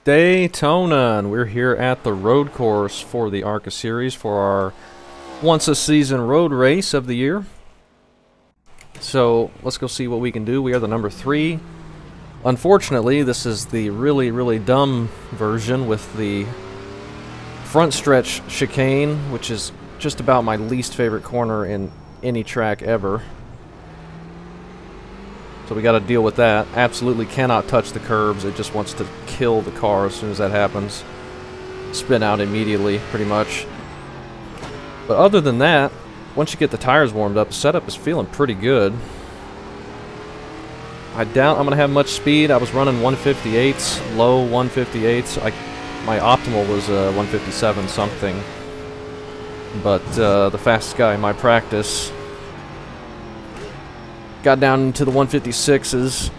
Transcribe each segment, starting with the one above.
Daytona, and we're here at the road course for the ARCA Series for our once-a-season road race of the year. So let's go see what we can do. We are the number 3. Unfortunately, this is the really dumb version with the front stretch chicane, which is just about my least favorite corner in any track ever. So we got to deal with that. Absolutely cannot touch the curbs. It just wants to kill the car as soon as that happens. Spin out immediately, pretty much. But other than that, once you get the tires warmed up, the setup is feeling pretty good. I doubt I'm going to have much speed. I was running 158s, low 158s. My optimal was 157 something. But the fastest guy in my practice got down into the 156s,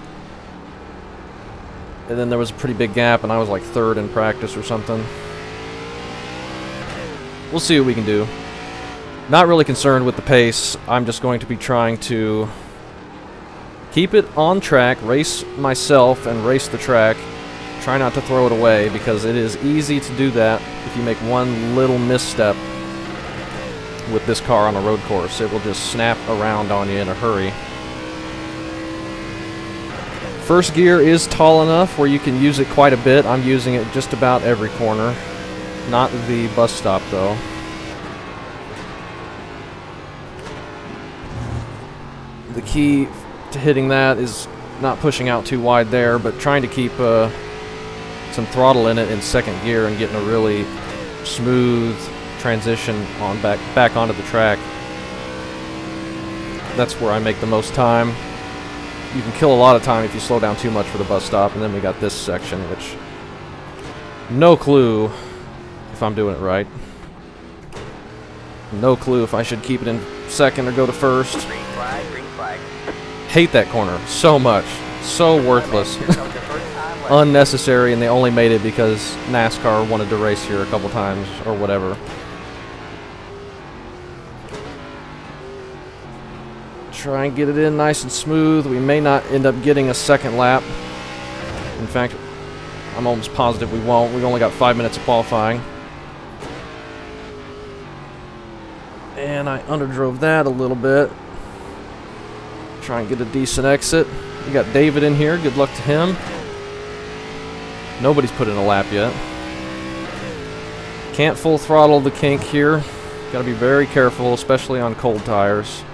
and then there was a pretty big gap, and I was like 3rd in practice or something. We'll see what we can do. Not really concerned with the pace. I'm just going to be trying to keep it on track, race myself, and race the track. Try not to throw it away, because it is easy to do that if you make one little misstep with this car on a road course. It will just snap around on you in a hurry. First gear is tall enough where you can use it quite a bit. I'm using it just about every corner. Not the bus stop, though. The key to hitting that is not pushing out too wide there, but trying to keep some throttle in it in 2nd gear and getting a really smooth transition on back onto the track. That's where I make the most time. You can kill a lot of time if you slow down too much for the bus stop, and then we got this section, which no clue if I'm doing it right. No clue if I should keep it in 2nd or go to 1st. Green flag, green flag. Hate that corner so much. So worthless. Unnecessary, and they only made it because NASCAR wanted to race here a couple times or whatever. Try and get it in nice and smooth. We may not end up getting a 2nd lap. In fact, I'm almost positive we won't. We've only got 5 minutes of qualifying. And I underdrove that a little bit. Try and get a decent exit. We got David in here. Good luck to him. Nobody's put in a lap yet. Can't full throttle the kink here. Got to be very careful, especially on cold tires.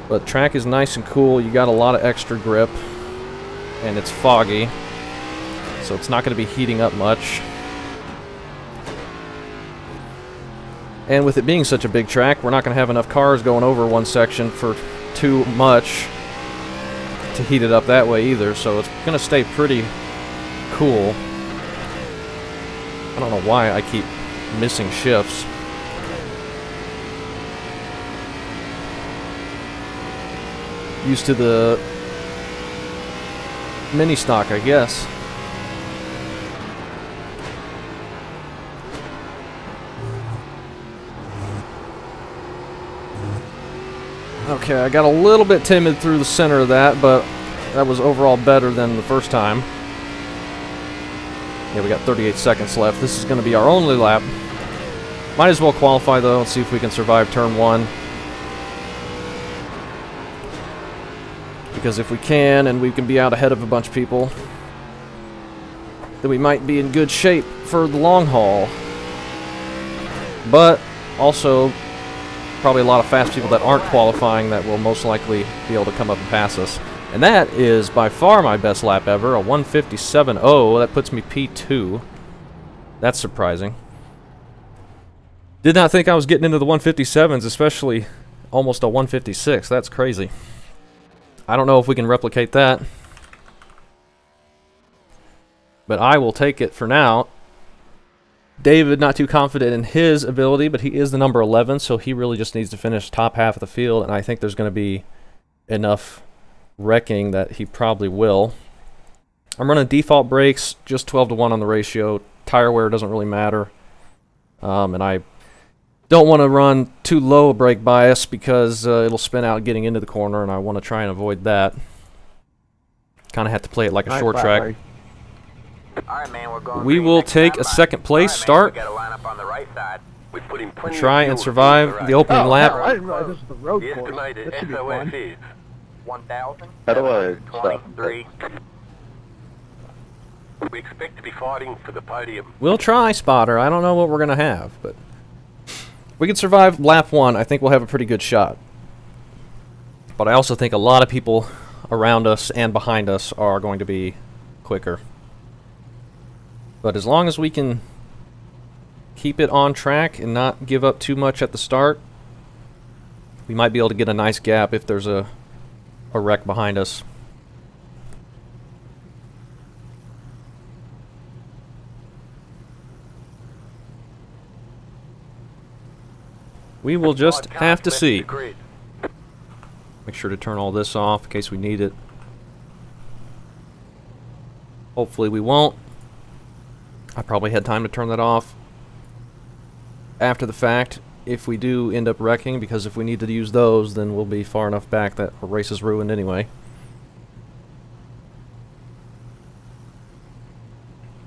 But the track is nice and cool. You got a lot of extra grip, and it's foggy, so it's not going to be heating up much. And with it being such a big track, we're not going to have enough cars going over one section for too much to heat it up that way either, so it's going to stay pretty cool. I don't know why I keep missing shifts. Used to the mini stock, I guess. Okay, I got a little bit timid through the center of that, but that was overall better than the first time. Yeah, we got 38 seconds left. This is going to be our only lap. Might as well qualify, though, and see if we can survive turn 1. Because if we can, and we can be out ahead of a bunch of people, then we might be in good shape for the long haul. But also, probably a lot of fast people that aren't qualifying that will most likely be able to come up and pass us. And that is by far my best lap ever, a 157.0. That puts me P2. That's surprising. Did not think I was getting into the 157s, especially almost a 156. That's crazy. I don't know if we can replicate that, but I will take it for now. David, not too confident in his ability, but he is the number 11, so he really just needs to finish top half of the field, and I think there's going to be enough wrecking that he probably will. I'm running default brakes, just 12-to-1 on the ratio. Tire wear doesn't really matter, and I Don't want to run too low a brake bias because it'll spin out getting into the corner, and I want to try and avoid that. kind of have to play it like a Nice short flat track. race. Alright, man, we're going We green will next take lap. a second place start. We gotta line up on the right side. We put in plenty Try of and fuel survive to the opening Oh, lap. hell, I didn't realize this was a road The course. estimated That should be SOS fun. is 1,000. How do I stop? 23. We expect to be fighting for the podium. We'll try, Spotter. I don't know what we're going to have, but if we can survive lap 1, I think we'll have a pretty good shot. But I also think a lot of people around us and behind us are going to be quicker. But as long as we can keep it on track and not give up too much at the start, we might be able to get a nice gap if there's a wreck behind us. We will just have to see. Make sure to turn all this off in case we need it. Hopefully we won't. I probably had time to turn that off after the fact if we do end up wrecking, because if we need to use those, then we'll be far enough back that our race is ruined anyway.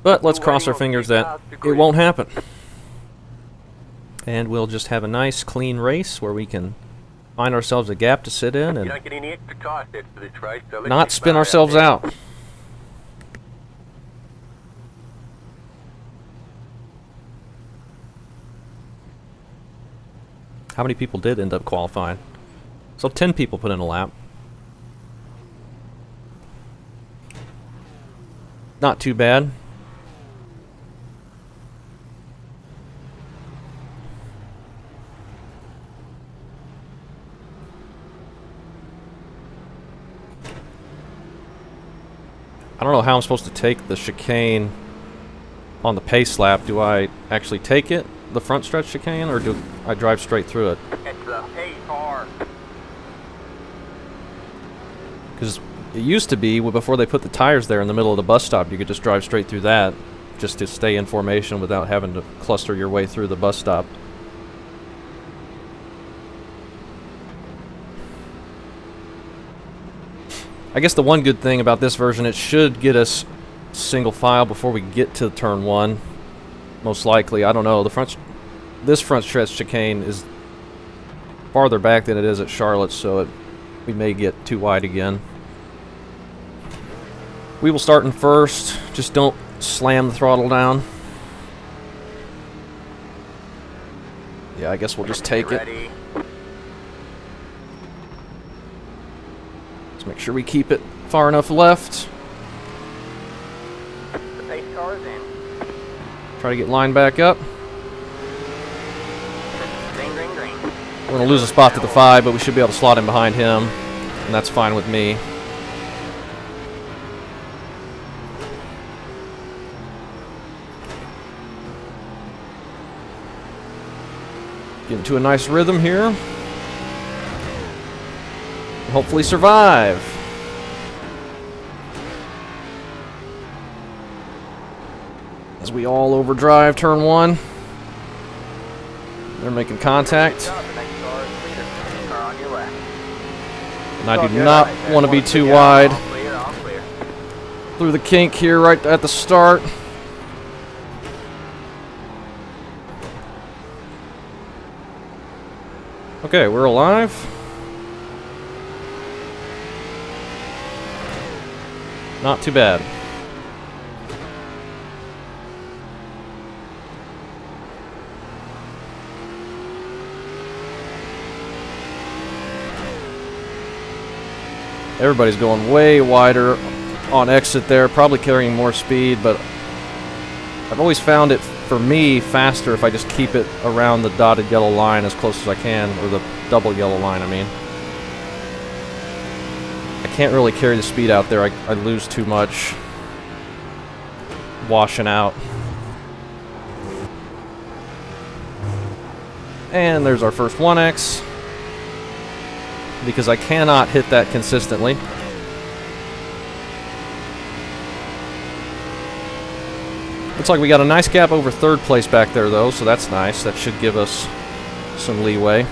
But let's cross our fingers that it won't happen. And we'll just have a nice clean race where we can find ourselves a gap to sit in and You don't get any extra tire sets for this race, so let's not get spin started ourselves there. out. How many people did end up qualifying? So 10 people put in a lap. Not too bad. I don't know how I'm supposed to take the chicane on the pace lap. Do I actually take it, the front stretch chicane, or do I drive straight through it? It's the pace car. Because it used to be, well, before they put the tires there in the middle of the bus stop, you could just drive straight through that just to stay in formation without having to cluster your way through the bus stop. I guess the one good thing about this version, it should get us single file before we get to turn 1. Most likely. I don't know. This front stretch chicane is farther back than it is at Charlotte, so we may get too wide again. We will start in first. Just don't slam the throttle down. Yeah, I guess we'll just take it. Ready. Let's make sure we keep it far enough left. The pace car is in. Try to get lined back up. Green, green, green. We're going to lose a spot to the 5, but we should be able to slot in behind him, and that's fine with me. Get into a nice rhythm here. Hopefully survive. As we all overdrive turn 1. They're making contact. The next car is clear. Car on your left. And I do not want to be too wide. All clear, all clear. Through the kink here right at the start. Okay, we're alive. Not too bad. Everybody's going way wider on exit there, probably carrying more speed, but I've always found it, for me, faster if I just keep it around the dotted yellow line as close as I can, or the double yellow line, I mean. I can't really carry the speed out there. I lose too much washing out. And there's our first 1X, because I cannot hit that consistently. Looks like we got a nice gap over 3rd place back there, though, so that's nice. That should give us some leeway.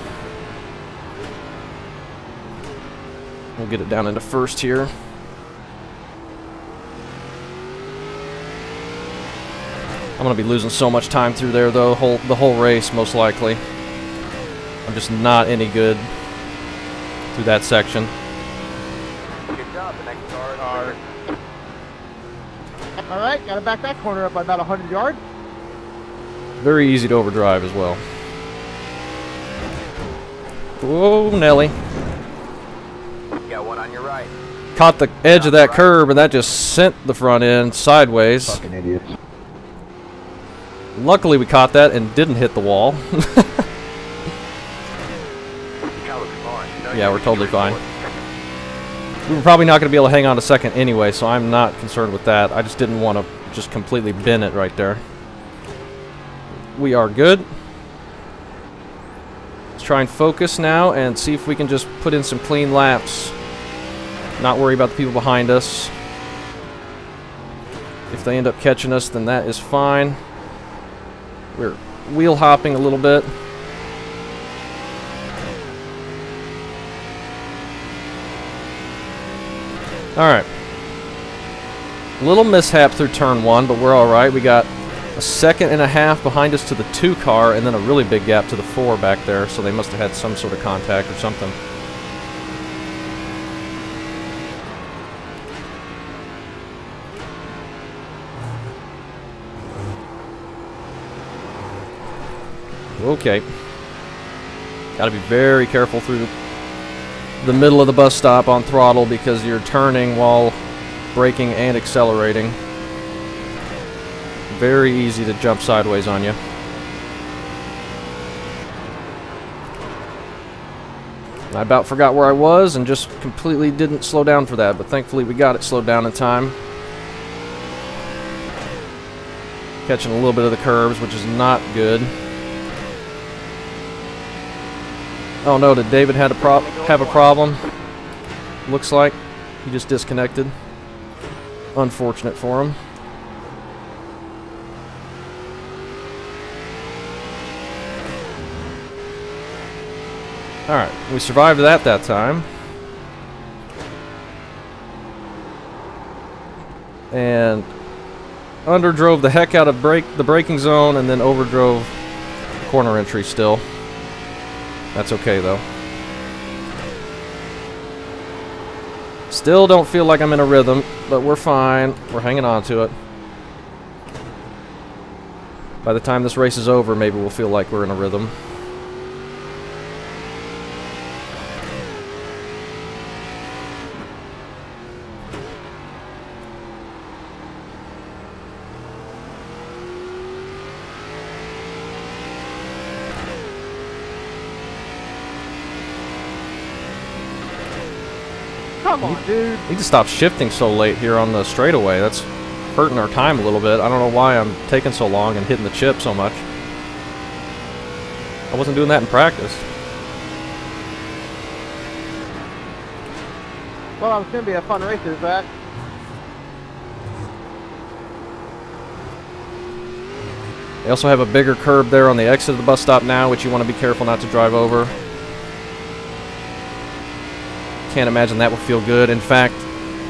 We'll get it down into 1st here. I'm going to be losing so much time through there, though, the whole race, most likely. I'm just not any good through that section. Good job. The next car is clear. All right, got to back that corner up by about 100 yards. Very easy to overdrive as well. Whoa, Nelly. Got one on your right. Caught the edge of that curb, and that just sent the front end sideways. Fucking idiots. Luckily, we caught that and didn't hit the wall. Yeah, we're totally fine. We were probably not going to be able to hang on a second anyway, so I'm not concerned with that. I just didn't want to just completely bin it right there. We are good. Let's try and focus now and see if we can just put in some clean laps. Not worry about the people behind us. If they end up catching us, then that is fine. We're wheel hopping a little bit. Alright. Little mishap through turn 1, but we're alright. We got a second and a half behind us to the 2 car, and then a really big gap to the 4 back there, so they must have had some sort of contact or something. Okay. Gotta be very careful through the middle of the bus stop on throttle because you're turning while braking and accelerating. Very easy to jump sideways on you. I about forgot where I was and just completely didn't slow down for that, but thankfully we got it slowed down in time. Catching a little bit of the curves, which is not good. Oh no, did David have a problem? Looks like he just disconnected. Unfortunate for him. Alright, we survived that time. And underdrove the heck out of the braking zone and then overdrove corner entry still. That's okay though. Still don't feel like I'm in a rhythm, but we're fine. We're hanging on to it. By the time this race is over, maybe we'll feel like we're in a rhythm. Come on, dude. Need to stop shifting so late here on the straightaway. That's hurting our time a little bit. I don't know why I'm taking so long and hitting the chip so much. I wasn't doing that in practice. Well, it's going to be a fun race, is that? They also have a bigger curb there on the exit of the bus stop now, which you want to be careful not to drive over. Can't imagine that will feel good. In fact,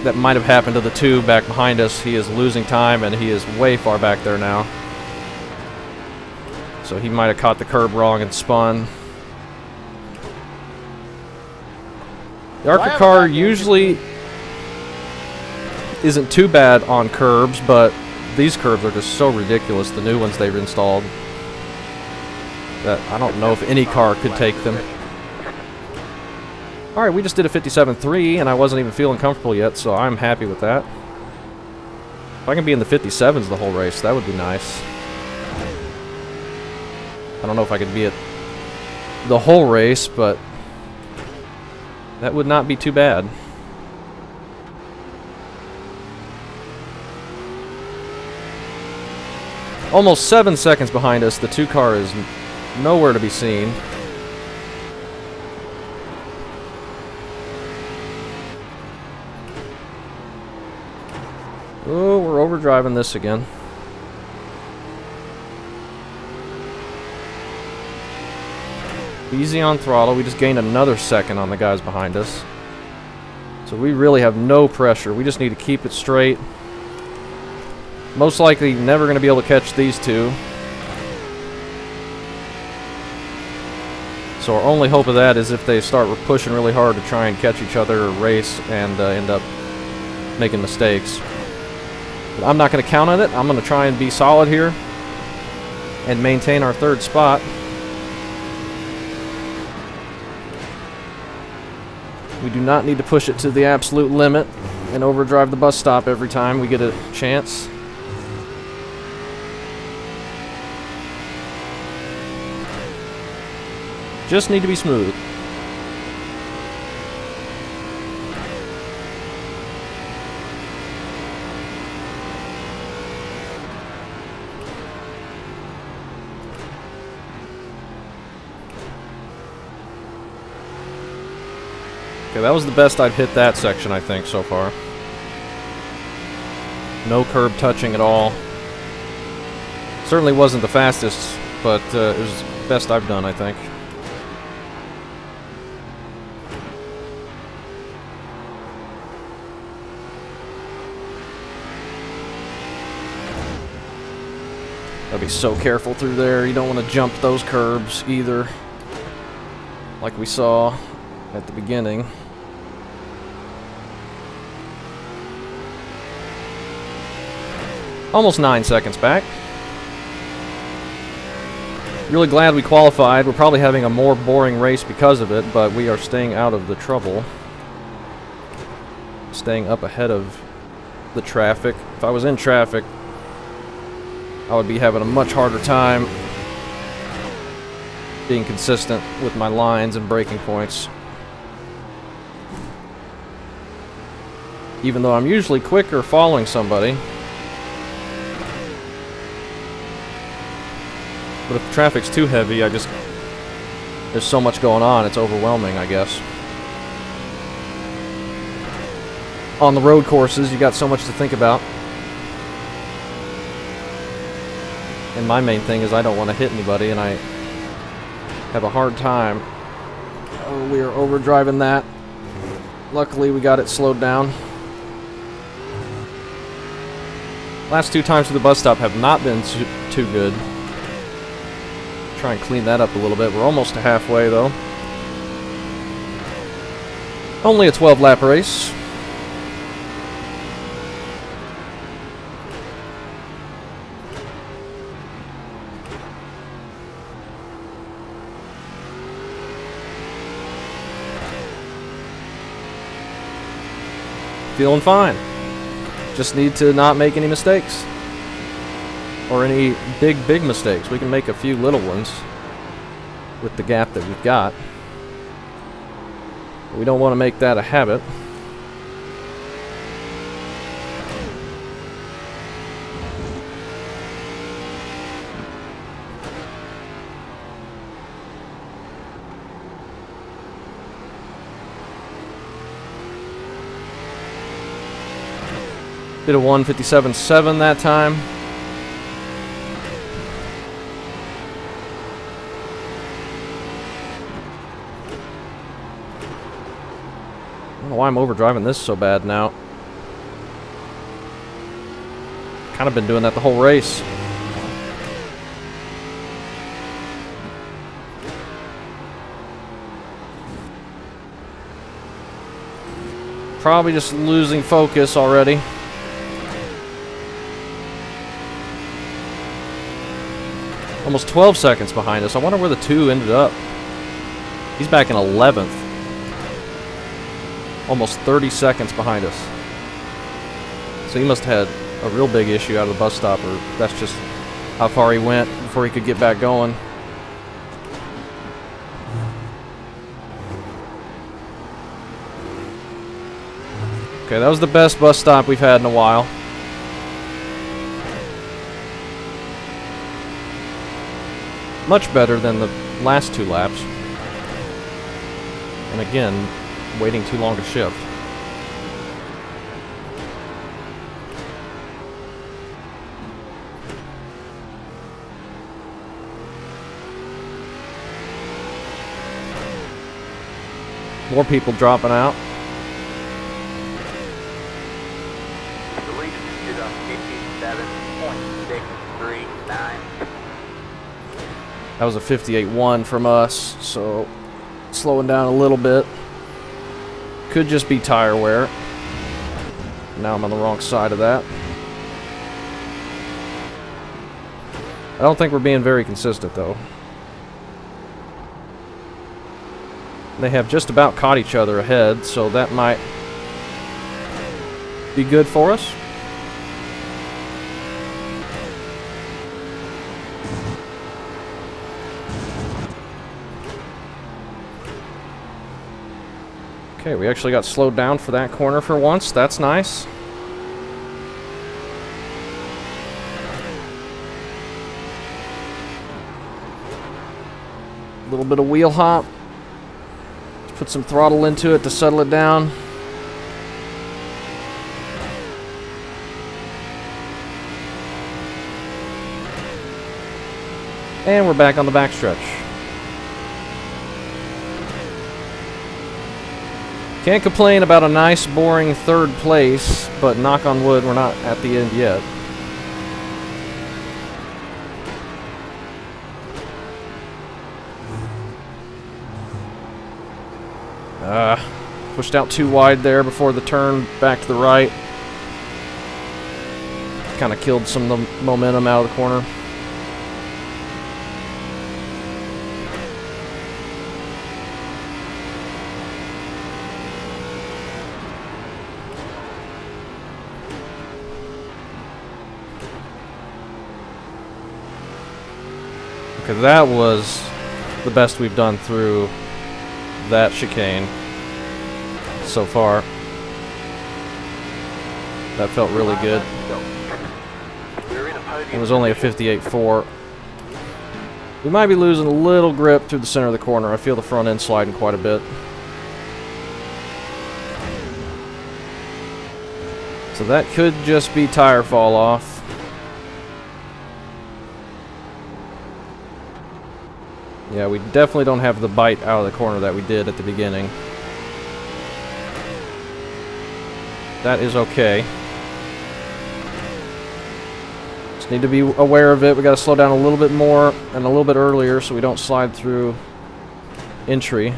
that might have happened to the 2 back behind us. He is losing time, and he is way far back there now. So he might have caught the curb wrong and spun. The ARCA car usually isn't too bad on curbs, but these curbs are just so ridiculous, the new ones they've installed, that I don't know if any car could take them. Alright, we just did a 57.3, and I wasn't even feeling comfortable yet, so I'm happy with that. If I can be in the 57s the whole race, that would be nice. I don't know if I could be at the whole race, but that would not be too bad. Almost 7 seconds behind us, the 2 car is nowhere to be seen. Oh, we're overdriving this again. Easy on throttle. We just gained another second on the guys behind us. So we really have no pressure. We just need to keep it straight. Most likely never going to be able to catch these two. So our only hope of that is if they start pushing really hard to try and catch each other or race and end up making mistakes. But I'm not going to count on it. I'm going to try and be solid here and maintain our third spot. We do not need to push it to the absolute limit and overdrive the bus stop every time we get a chance. Just need to be smooth. Okay, that was the best I've hit that section, I think, so far. No curb touching at all. Certainly wasn't the fastest, but it was the best I've done, I think. Gotta be so careful through there. You don't want to jump those curbs either, like we saw at the beginning. Almost 9 seconds back. Really glad we qualified. We're probably having a more boring race because of it, but we are staying out of the trouble. Staying up ahead of the traffic. If I was in traffic, I would be having a much harder time being consistent with my lines and braking points. Even though I'm usually quicker following somebody. But if the traffic's too heavy, there's so much going on, it's overwhelming, I guess. On the road courses, you got so much to think about. And my main thing is I don't want to hit anybody, and I have a hard time. Oh, we are overdriving that. Luckily, we got it slowed down. Last 2 times to the bus stop have not been too good. Try and clean that up a little bit. We're almost to halfway, though. Only a 12-lap race. Feeling fine. Just need to not make any mistakes. Or any big mistakes. We can make a few little ones with the gap that we've got. We don't want to make that a habit. Did a 1:57.7 that time. I don't know why I'm overdriving this so bad now. Kind of been doing that the whole race. Probably just losing focus already. Almost 12 seconds behind us. I wonder where the 2 ended up. He's back in 11th. Almost 30 seconds behind us. So he must have had a real big issue out of the bus stop, or that's just how far he went before he could get back going. Okay, that was the best bus stop we've had in a while. Much better than the last 2 laps. And again, waiting too long to shift. More people dropping out. The lead is 18 57.639. That was a 58.1 from us, so slowing down a little bit. Could just be tire wear. Now I'm on the wrong side of that. I don't think we're being very consistent, though. They have just about caught each other ahead, so that might be good for us. Okay, we actually got slowed down for that corner for once. That's nice. A little bit of wheel hop. Let's put some throttle into it to settle it down. And we're back on the backstretch. Can't complain about a nice, boring third place, but knock on wood, we're not at the end yet. Pushed out too wide there before the turn back to the right. Kind of killed some of the momentum out of the corner. Okay, that was the best we've done through that chicane so far. That felt really good. It was only a 58.4. We might be losing a little grip through the center of the corner. I feel the front end sliding quite a bit. So that could just be tire fall off. Yeah, we definitely don't have the bite out of the corner that we did at the beginning. That is okay. Just need to be aware of it. We got to slow down a little bit more and a little bit earlier so we don't slide through entry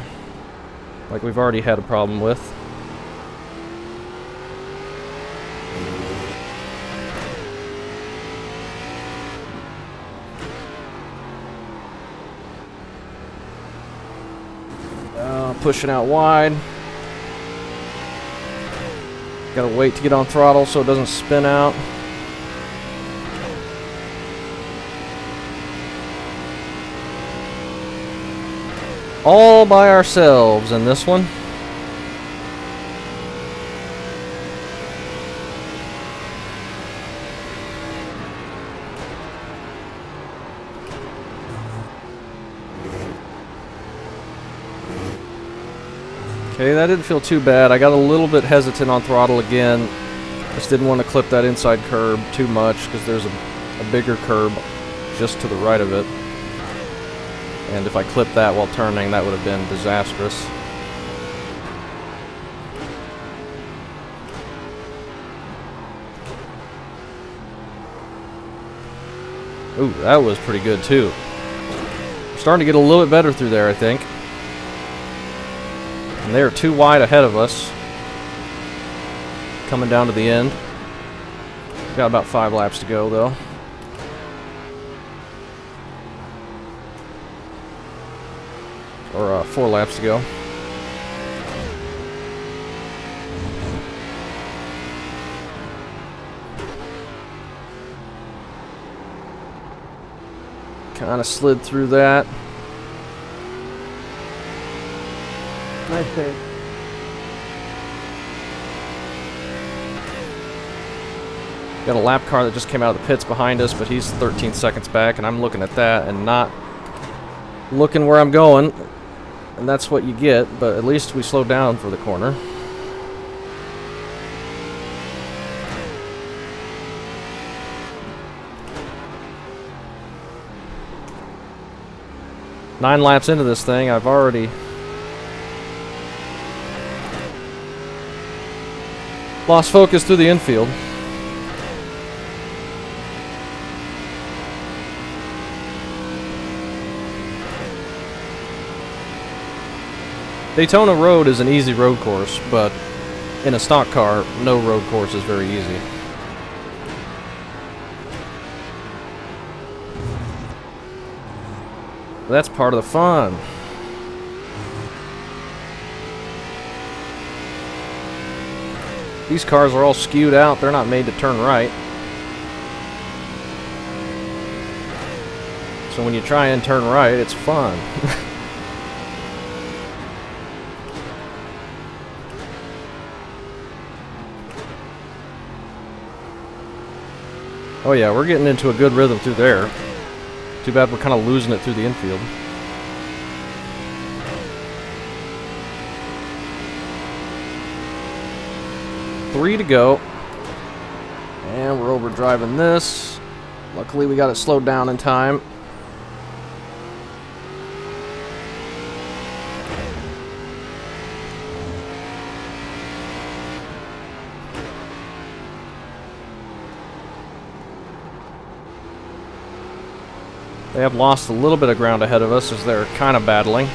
like we've already had a problem with. Pushing out wide. Gotta wait to get on throttle so it doesn't spin out. All by ourselves in this one. Okay, that didn't feel too bad. I got a little bit hesitant on throttle again. Just didn't want to clip that inside curb too much because there's a bigger curb just to the right of it. And if I clipped that while turning, that would have been disastrous. Ooh, that was pretty good too. Starting to get a little bit better through there, I think. And they are too wide ahead of us. Coming down to the end. Got about 5 laps to go, though. Or 4 laps to go. Kind of slid through that. Nice save. Got a lap car that just came out of the pits behind us, but he's 13 seconds back, and I'm looking at that and not looking where I'm going. And that's what you get, but at least we slowed down for the corner. Nine laps into this thing, I've already lost focus through the infield. Daytona Road is an easy road course, but in a stock car, no road course is very easy. That's part of the fun. These cars are all skewed out. They're not made to turn right. So when you try and turn right, it's fun. Oh yeah, we're getting into a good rhythm through there. Too bad we're kind of losing it through the infield. Three to go. And we're overdriving this. Luckily we got it slowed down in time. They have lost a little bit of ground ahead of us as they're kind of battling.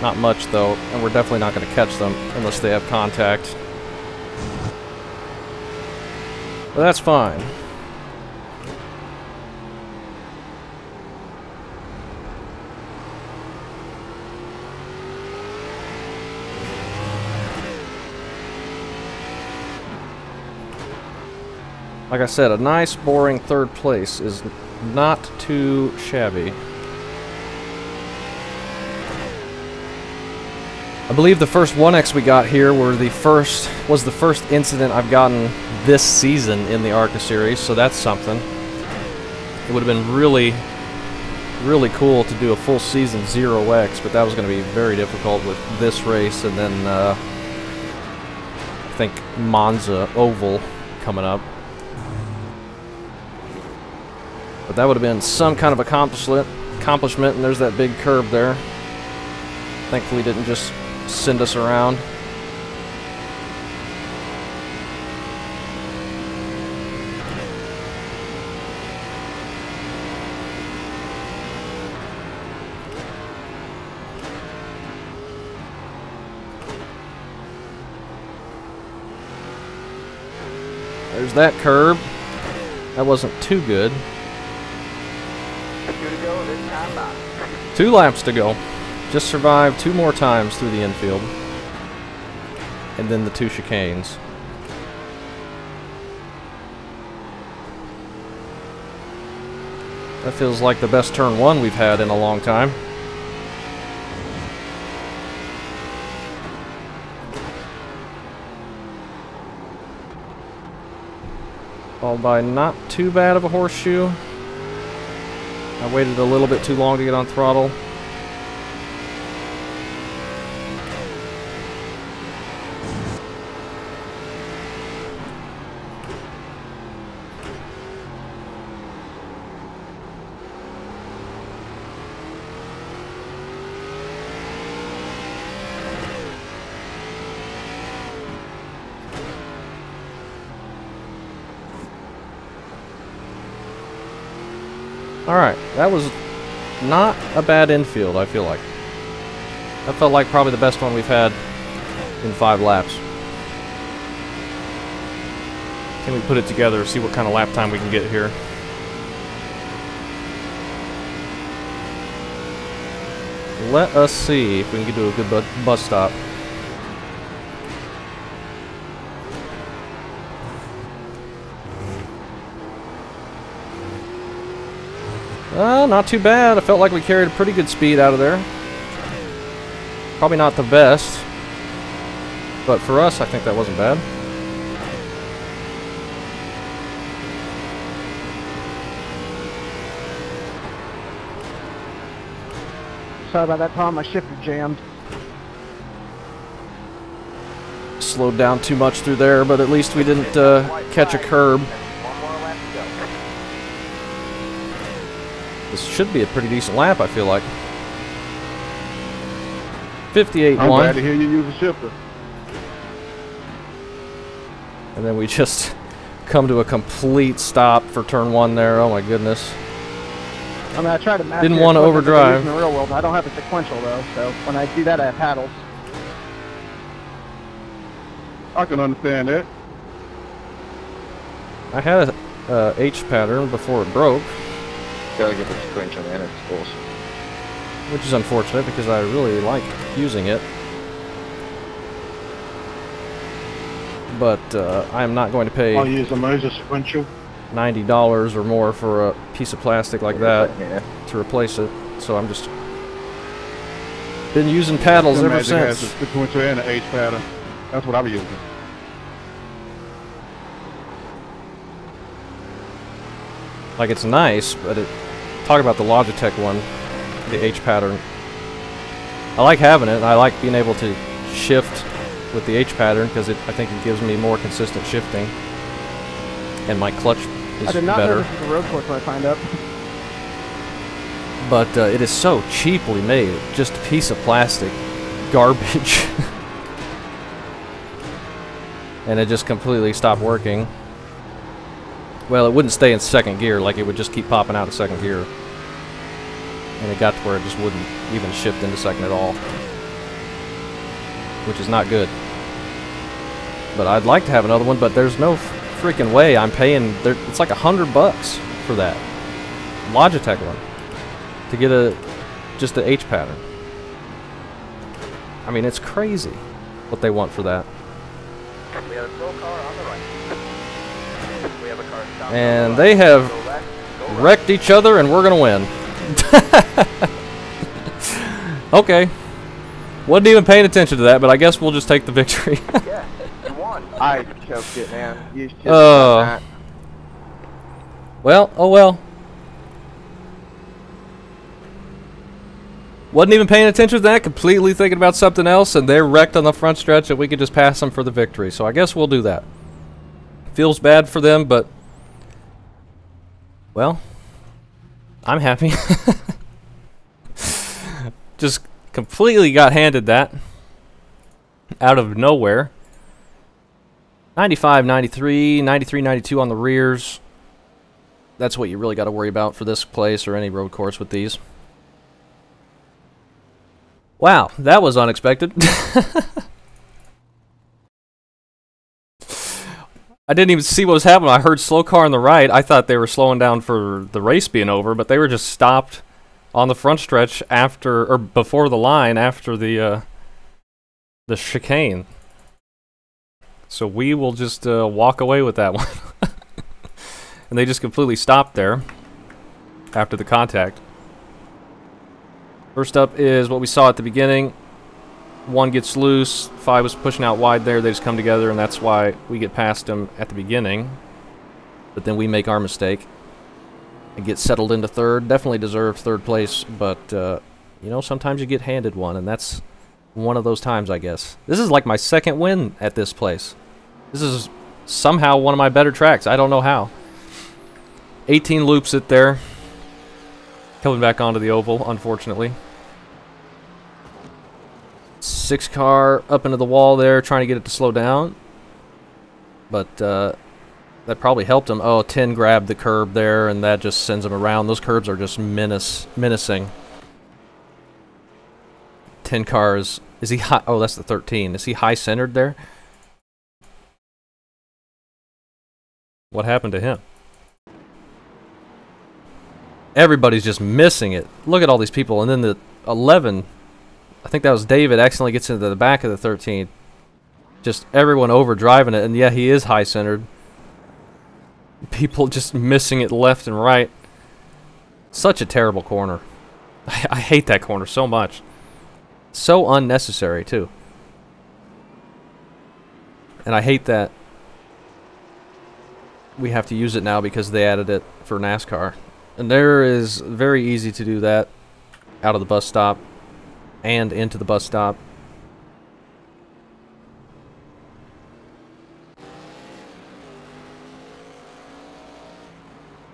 Not much though, and we're definitely not going to catch them unless they have contact. But that's fine. Like I said, a nice, boring third place is not too shabby. I believe the first 1X we got here was the first incident I've gotten this season in the ARCA series, so that's something. It would have been really, really cool to do a full season 0X, but that was going to be very difficult with this race and then I think Monza Oval coming up. But that would have been some kind of accomplishment, and there's that big curb there. Thankfully, didn't just send us around. There's that curb. That wasn't too good. 2 laps to go. Just survived 2 more times through the infield. And then the 2 chicanes. That feels like the best turn 1 we've had in a long time. Followed by not too bad of a horseshoe. I waited a little bit too long to get on throttle. Alright, that was not a bad infield, I feel like. That felt like probably the best one we've had in 5 laps. Can we put it together, see what kind of lap time we can get here? Let us see if we can do a good bus stop. Not too bad. I felt like we carried a pretty good speed out of there. Probably not the best, but for us, I think that wasn't bad. Sorry about that, Tom. My shifter jammed. Slowed down too much through there, but at least we didn't catch a curb. This should be a pretty decent lap, I feel like. 58.1. I'm glad to hear you use a shifter. And then we just come to a complete stop for turn 1 there. Oh my goodness. I mean, I try to match Didn't the want to equipment that they use overdrive. in the real world. I don't have a sequential though, so when I do that, I have paddles. I can understand that. I had a H pattern before it broke, Gotta get the sequential in, it's awesome. which is unfortunate because I really like using it. But I am not going to pay I'll use the Moses sequential. $90 or more for a piece of plastic like that Yeah. to replace it. So I'm just been using paddles The ever Magic has since. the sequential and the H pattern. That's what I be using. Like, it's nice, but talk about the Logitech one, the H pattern. I like having it, and I like being able to shift with the H pattern because I think it gives me more consistent shifting, and my clutch is I did not better. know this was a road course when I signed up. But it is so cheaply made, just a piece of plastic garbage. And it just completely stopped working. Well, it wouldn't stay in second gear, like it would just keep popping out of second gear. And it got to where it just wouldn't even shift into second at all. Which is not good. But I'd like to have another one, but there's no freaking way I'm paying, it's like $100 for that Logitech one. To get just the H pattern. I mean, it's crazy what they want for that. We have a slow car on the right. We have a car stopped And on the they right. have Go left, go right. wrecked each other, and we're gonna win. Okay. Wasn't even paying attention to that, but I guess we'll just take the victory. Yeah, you won. I choked it, man. You should have Oh. done that. Well, oh well. Wasn't even paying attention to that, completely thinking about something else, and they're wrecked on the front stretch, and we could just pass them for the victory. So I guess we'll do that. Feels bad for them, but, well, I'm happy. Just completely got handed that out of nowhere. 95, 93, 93, 92 on the rears. That's what you really got to worry about for this place or any road course with these. Wow, that was unexpected. I didn't even see what was happening. I heard slow car on the right. I thought they were slowing down for the race being over, but they were just stopped on the front stretch after or before the line after the chicane. So we will just walk away with that one. And they just completely stopped there after the contact. First up is what we saw at the beginning. One gets loose. 5 was pushing out wide there. They just come together, and that's why we get past them at the beginning. But then we make our mistake and get settled into third. Definitely deserved third place, but you know, sometimes you get handed one, and that's one of those times, I guess. This is like my second win at this place. This is somehow one of my better tracks. I don't know how. 18 loops it there. Coming back onto the oval, unfortunately. 6 car up into the wall there, trying to get it to slow down. But that probably helped him. Oh, 10 grabbed the curb there, and that just sends him around. Those curbs are just menacing. 10 cars. Is he high? Oh, that's the 13. Is he high-centered there? What happened to him? Everybody's just missing it. Look at all these people. And then the 11, I think that was David, accidentally gets into the back of the 13. Just everyone overdriving it. And yeah, he is high-centered. People just missing it left and right. Such a terrible corner. I hate that corner so much. So unnecessary, too. And I hate that we have to use it now because they added it for NASCAR. And there is very easy to do that out of the bus stop and into the bus stop.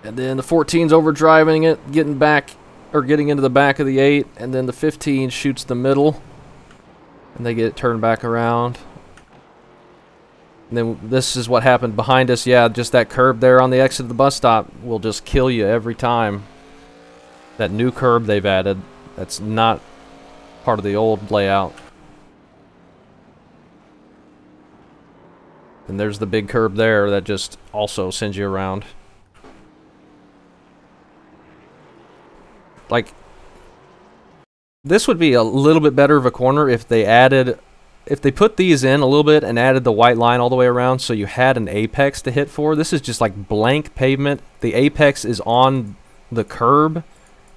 And then the 14's overdriving it, getting back, or getting into the back of the 8, and then the 15 shoots the middle, and they get it turned back around. And then this is what happened behind us. Yeah, just that curb there on the exit of the bus stop will just kill you every time. that new curb they've added. That's not part of the old layout. And there's the big curb there that just also sends you around. Like, this would be a little bit better of a corner if they added, if they put these in a little bit and added the white line all the way around so you had an apex to hit for. This is just like blank pavement. The apex is on the curb,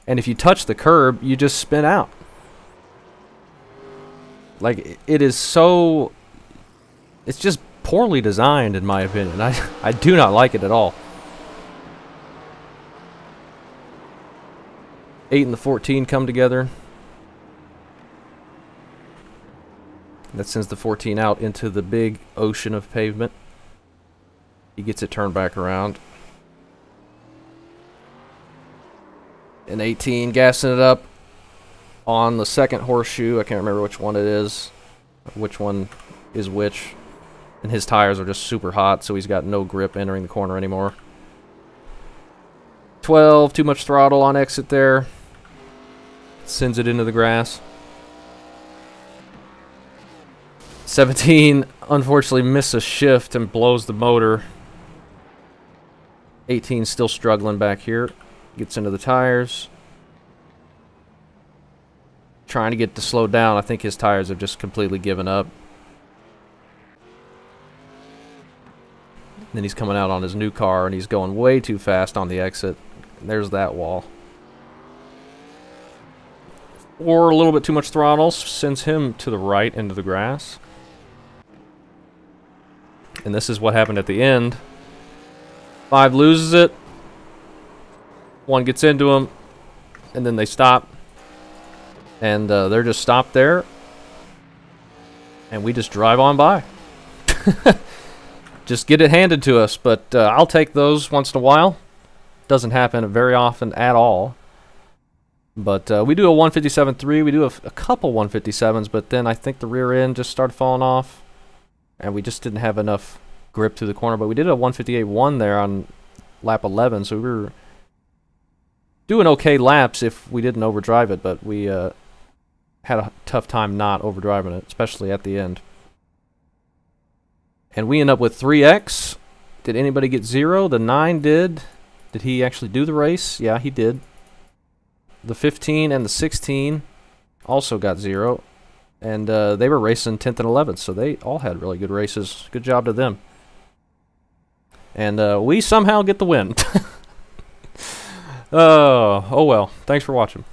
and if you touch the curb, you just spin out. Like, it is so, it's just poorly designed in my opinion. I do not like it at all. 8 and the 14 come together. That sends the 14 out into the big ocean of pavement. He gets it turned back around. And 18 gassing it up on the second horseshoe. I can't remember which one it is. Which one is which. And his tires are just super hot, so he's got no grip entering the corner anymore. 12, too much throttle on exit there. Sends it into the grass. 17, unfortunately, misses a shift and blows the motor. 18 still struggling back here. Gets into the tires. Trying to get to slow down. I think his tires have just completely given up. Then he's coming out on his new car, and he's going way too fast on the exit. There's that wall. Or a little bit too much throttle sends him to the right into the grass. And this is what happened at the end. 5 loses it. 1 gets into him. And then they stop. And they're just stopped there. And we just drive on by. Just get it handed to us, but I'll take those once in a while. Doesn't happen very often at all. But we do a 157.3. We do a couple 157s, but then I think the rear end just started falling off. And we just didn't have enough grip through the corner. But we did a 158.1 there on lap 11, so we were doing okay laps if we didn't overdrive it. But we had a tough time not overdriving it, especially at the end. And we end up with 3X. Did anybody get 0? The 9 did. Did he actually do the race? Yeah, he did. The 15 and the 16 also got 0. And they were racing 10th and 11th, so they all had really good races. Good job to them. And we somehow get the win. Oh well. Thanks for watching.